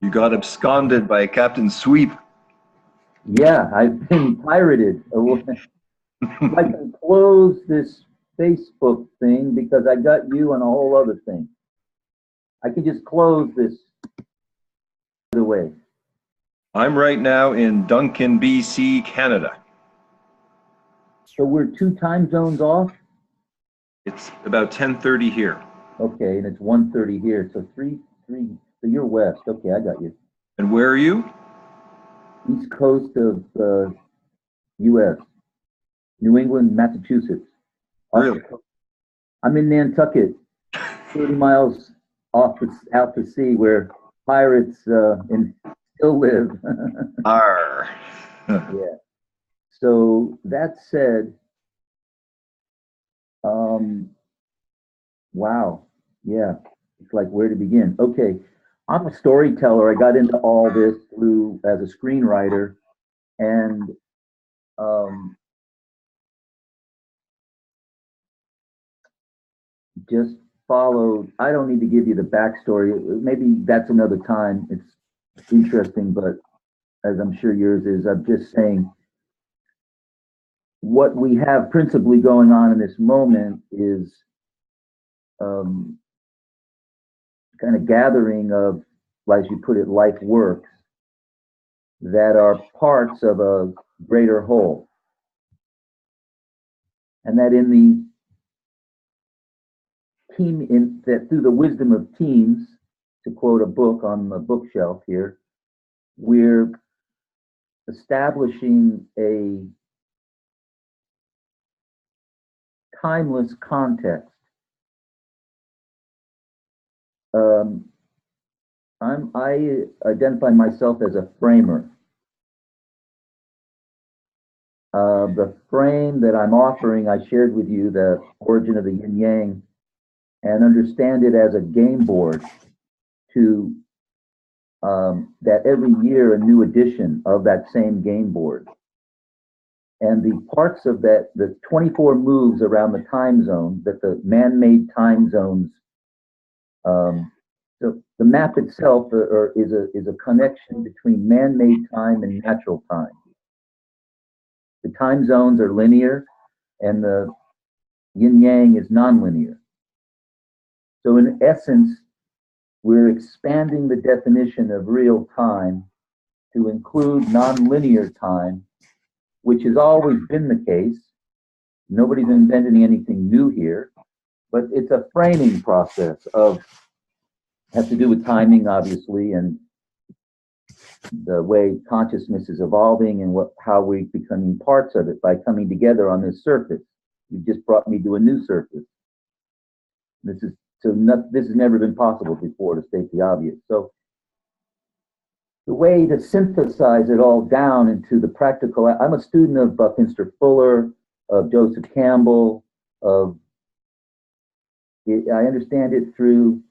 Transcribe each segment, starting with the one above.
You got absconded by Captain Sweep. Yeah, I've been pirated. I can close this Facebook thing because I got you and a whole other thing. I can just close this other way. I'm right now in Duncan, BC, Canada. So we're 2 time zones off? It's about 10:30 here. Okay, and it's 1:30 here. So so you're west. Okay, I got you. And where are you? East coast of U.S., New England, Massachusetts. Really? I'm in Nantucket, 30 miles out to sea where pirates still live. Arr. Yeah. So that said, wow. Yeah. It's like where to begin. Okay. I'm a storyteller. I got into all this through as a screenwriter and um, just followed. I don't need to give you the backstory. Maybe that's another time. It's interesting, but as I'm sure yours is, I'm just saying what we have principally going on in this moment is um, kind of gathering of, as you put it, life works that are parts of a greater whole. And that in the that through the wisdom of teams, to quote a book on the bookshelf here, we're establishing a timeless context. Um, I identify myself as a framer. The frame that I'm offering, I shared with you the origin of the yin yang, and understand it as a game board to that every year a new edition of that same game board. And the parts of that, the 24 moves around the time zone, that the man-made time zones, the map itself is a connection between man-made time and natural time. The time zones are linear, and the yin-yang is nonlinear. So in essence, we're expanding the definition of real time to include nonlinear time, which has always been the case. Nobody's inventing anything new here, but it's a framing process of, has to do with timing, obviously, and the way consciousness is evolving and how we're becoming parts of it by coming together on this surface. You just brought me to a new surface. This has never been possible before, to state the obvious. So the way to synthesize it all down into the practical, I'm a student of Buckminster Fuller, of Joseph Campbell, I understand it through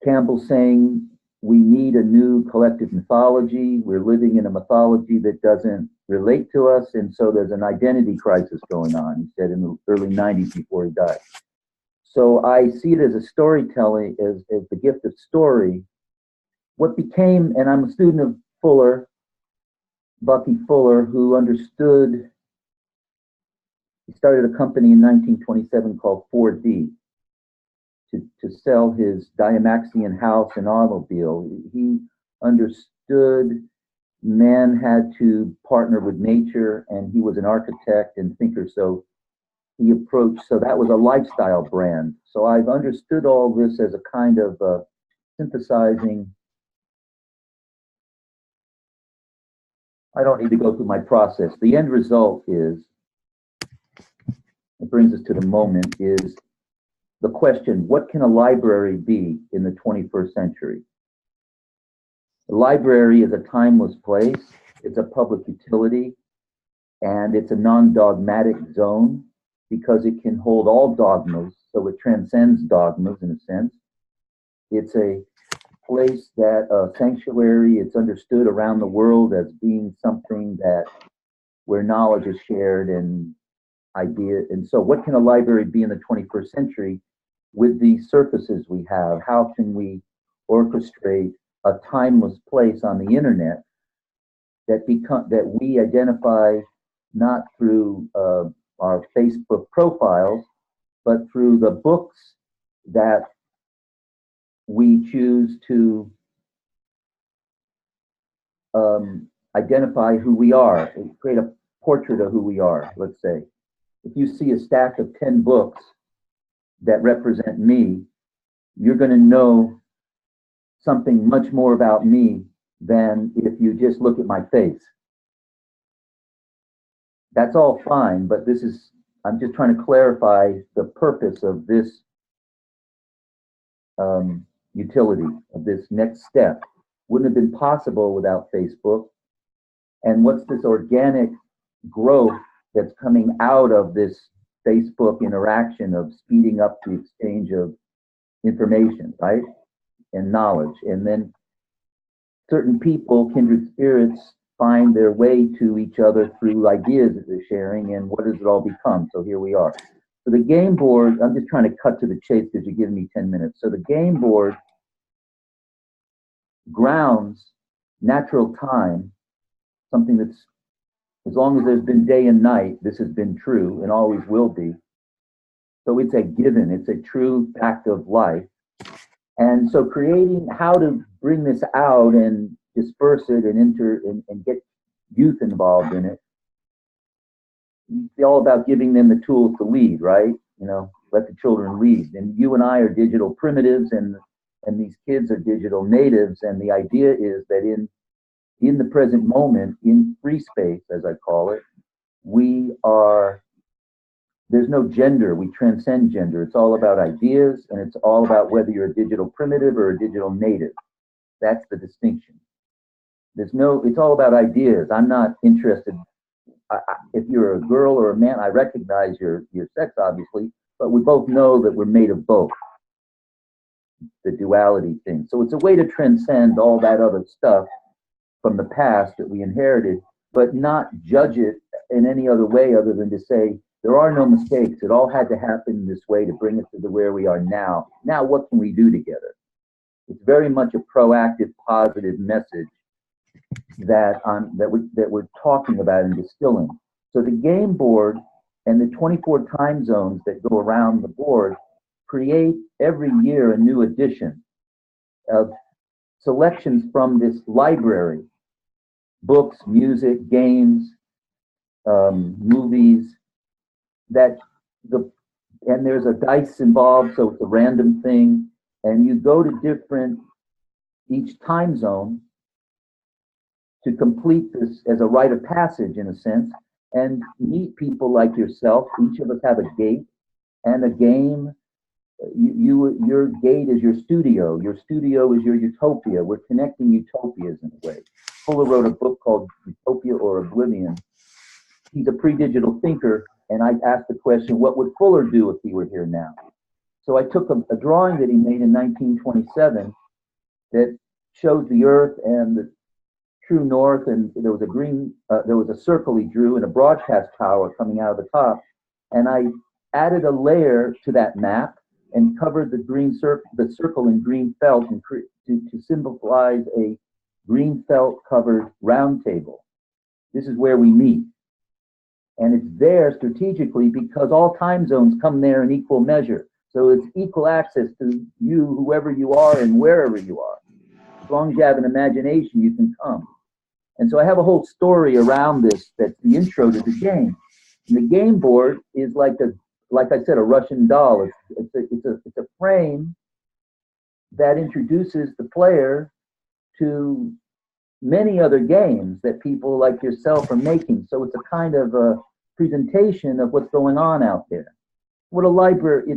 Campbell saying we need a new collective mythology. We're living in a mythology that doesn't relate to us, and so there's an identity crisis going on, he said in the early 90s before he died. So I see it as a storytelling, as the gift of story. What became, and I'm a student of Fuller, Bucky Fuller, who understood, he started a company in 1927 called 4D to sell his Diamaxian house and automobile. He understood man had to partner with nature, and he was an architect and thinker, so he approached, so that was a lifestyle brand. So I've understood all this as a kind of synthesizing. I don't need to go through my process. The end result is, it brings us to the moment, is the question, what can a library be in the 21st century? The library is a timeless place, it's a public utility, and it's a non-dogmatic zone because it can hold all dogmas, so it transcends dogmas in a sense. It's a place that, sanctuary, it's understood around the world as being something that, where knowledge is shared and idea. And so what can a library be in the 21st century with the surfaces we have? How can we orchestrate a timeless place on the internet that we identify not through our Facebook profiles, but through the books that we choose to identify who we are, create a portrait of who we are, let's say. If you see a stack of 10 books that represent me, you're going to know something much more about me than if you just look at my face. That's all fine, but I'm just trying to clarify the purpose of this utility, of this next step. Wouldn't have been possible without Facebook. And what's this organic growth that's coming out of this Facebook interaction of speeding up the exchange of information, right? And knowledge. And then certain people, kindred spirits, find their way to each other through ideas that they're sharing, and what does it all become? So here we are. So the game board, I'm just trying to cut to the chase because you're giving me 10 minutes. So the game board grounds natural time, something that's, as long as there's been day and night, this has been true and always will be. So it's a given, it's a true fact of life. And so creating how to bring this out and disperse it and get youth involved in it, it's all about giving them the tools to lead, right? You know, let the children lead. And you and I are digital primitives, and these kids are digital natives. And the idea is that in the present moment, in free space, as I call it, there's no gender. We transcend gender. It's all about ideas, and it's all about whether you're a digital primitive or a digital native. That's the distinction. It's all about ideas. I'm not interested. If you're a girl or a man, I recognize your sex, obviously, but we both know that we're made of both. The duality thing. So it's a way to transcend all that other stuff from the past that we inherited, but not judge it in any other way other than to say, there are no mistakes. It all had to happen this way to bring us to where we are now. Now, what can we do together? It's very much a proactive, positive message that we're talking about and distilling. So the game board and the 24 time zones that go around the board create every year a new edition of selections from this library: books, music, games, movies. And there's a dice involved, so it's a random thing. And you go to each time zone to complete this as a rite of passage, in a sense, and meet people like yourself. Each of us have a gate and a game. Your gate is your studio. Your studio is your utopia. We're connecting utopias in a way. Fuller wrote a book called Utopia or Oblivion. He's a pre-digital thinker, and I asked the question, what would Fuller do if he were here now? So I took a drawing that he made in 1927 that showed the Earth and the true north, and there was a circle he drew and a broadcast tower coming out of the top, and I added a layer to that map and covered the circle in green felt to symbolize a green felt covered round table. This is where we meet. And it's there strategically because all time zones come there in equal measure. So it's equal access to you, whoever you are and wherever you are. As long as you have an imagination, you can come. And so I have a whole story around this that's the intro to the game. And the game board is like I said, a Russian doll. It's a frame that introduces the player to many other games that people like yourself are making. So it's a kind of a presentation of what's going on out there. What a library,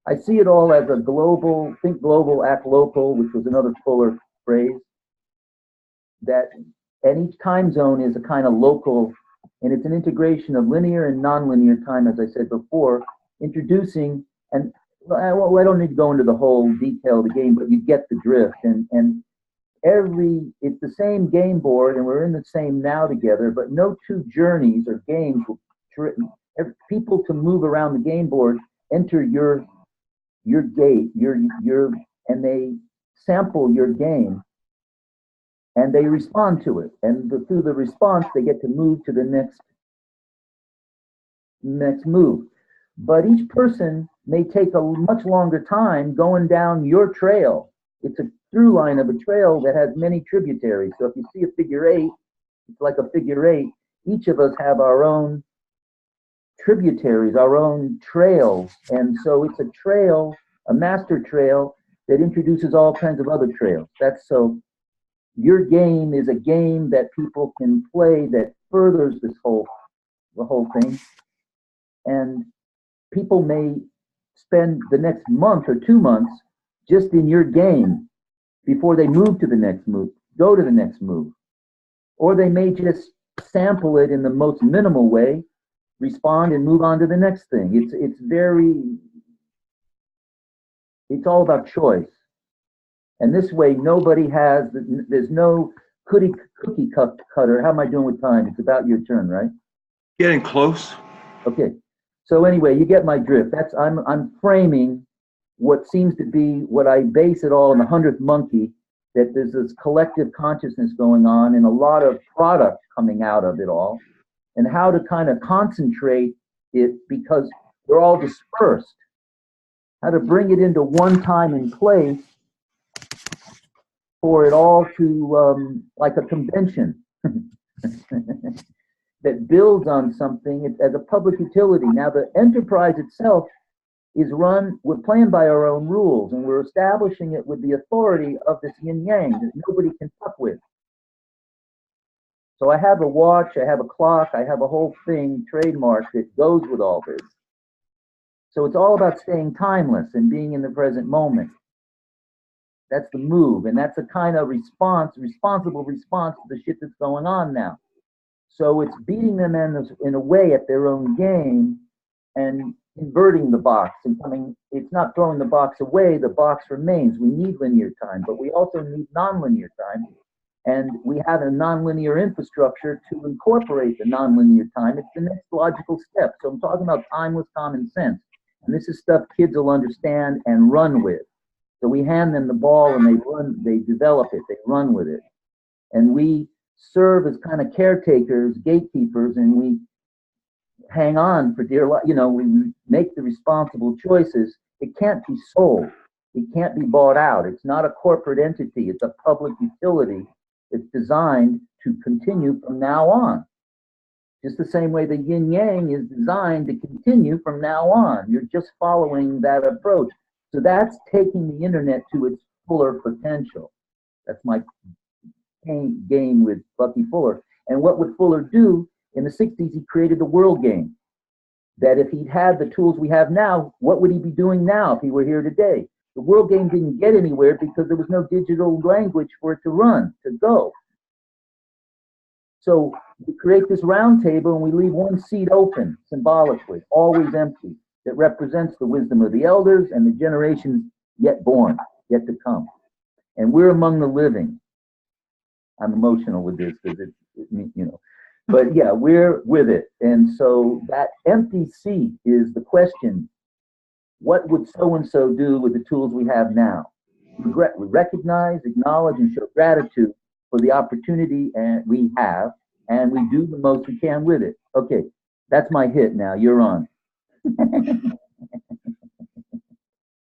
I see it all as a global, think global, act local, which was another Fuller phrase. And each time zone is a kind of local, and it's an integration of linear and nonlinear time, as I said before, introducing, and I don't need to go into the whole detail of the game, but you get the drift. And it's the same game board, and we're in the same now together, but no two journeys or games people to move around the game board enter your gate, and they sample your game, and they respond to it. And through the response, they get to move to the next move. But each person may take a much longer time going down your trail. It's a through line of a trail that has many tributaries. So if you see a figure eight, it's like a figure eight. Each of us have our own tributaries, our own trails. And so it's a trail, a master trail that introduces all kinds of other trails. That's so your game is a game that people can play that furthers the whole thing. And people may spend the next month or 2 months just in your game before they move to the next move, go to the next move. Or they may just sample it in the most minimal way, respond and move on to the next thing. It's all about choice. And this way, there's no cookie cutter. How am I doing with time? It's about your turn, right? Getting close. Okay. So anyway, you get my drift. I'm framing what seems to be what I base it all on the 100th monkey, that there's this collective consciousness going on and a lot of product coming out of it all, and how to kind of concentrate it because we're all dispersed. How to bring it into one time and place for it all to, like a convention that builds on something as a public utility. Now, the enterprise itself is we're playing by our own rules, and we're establishing it with the authority of this yin-yang that nobody can fuck with. So I have a watch, I have a clock, I have a whole thing trademarked that goes with all this. So it's all about staying timeless and being in the present moment. That's the move, and that's a kind of responsible response to the shit that's going on now. So it's beating them in a way at their own game and inverting the box and it's not throwing the box away, the box remains. We need linear time, but we also need nonlinear time. And we have a nonlinear infrastructure to incorporate the nonlinear time. It's the next logical step. So I'm talking about timeless common sense. And this is stuff kids will understand and run with. So we hand them the ball and they develop it, they run with it. And we serve as kind of caretakers, gatekeepers, and we hang on for dear life. We make the responsible choices. It can't be sold. It can't be bought out. It's not a corporate entity. It's a public utility. It's designed to continue from now on. Just the same way the yin yang is designed to continue from now on. You're just following that approach. So that's taking the internet to its fuller potential. That's my game with Bucky Fuller. And what would Fuller do? In the 60s, he created the world game. That if he'd had the tools we have now, what would he be doing now if he were here today? The world game didn't get anywhere because there was no digital language for it to run, to go. So we create this round table and we leave one seat open, symbolically, always empty, that represents the wisdom of the elders and the generations yet born, yet to come. And we're among the living. I'm emotional with this because but yeah, we're with it. And so that empty seat is the question. What would so-and-so do with the tools we have now? We recognize, acknowledge, and show gratitude for the opportunity we have, and we do the most we can with it. Okay, that's my hit now. You're on.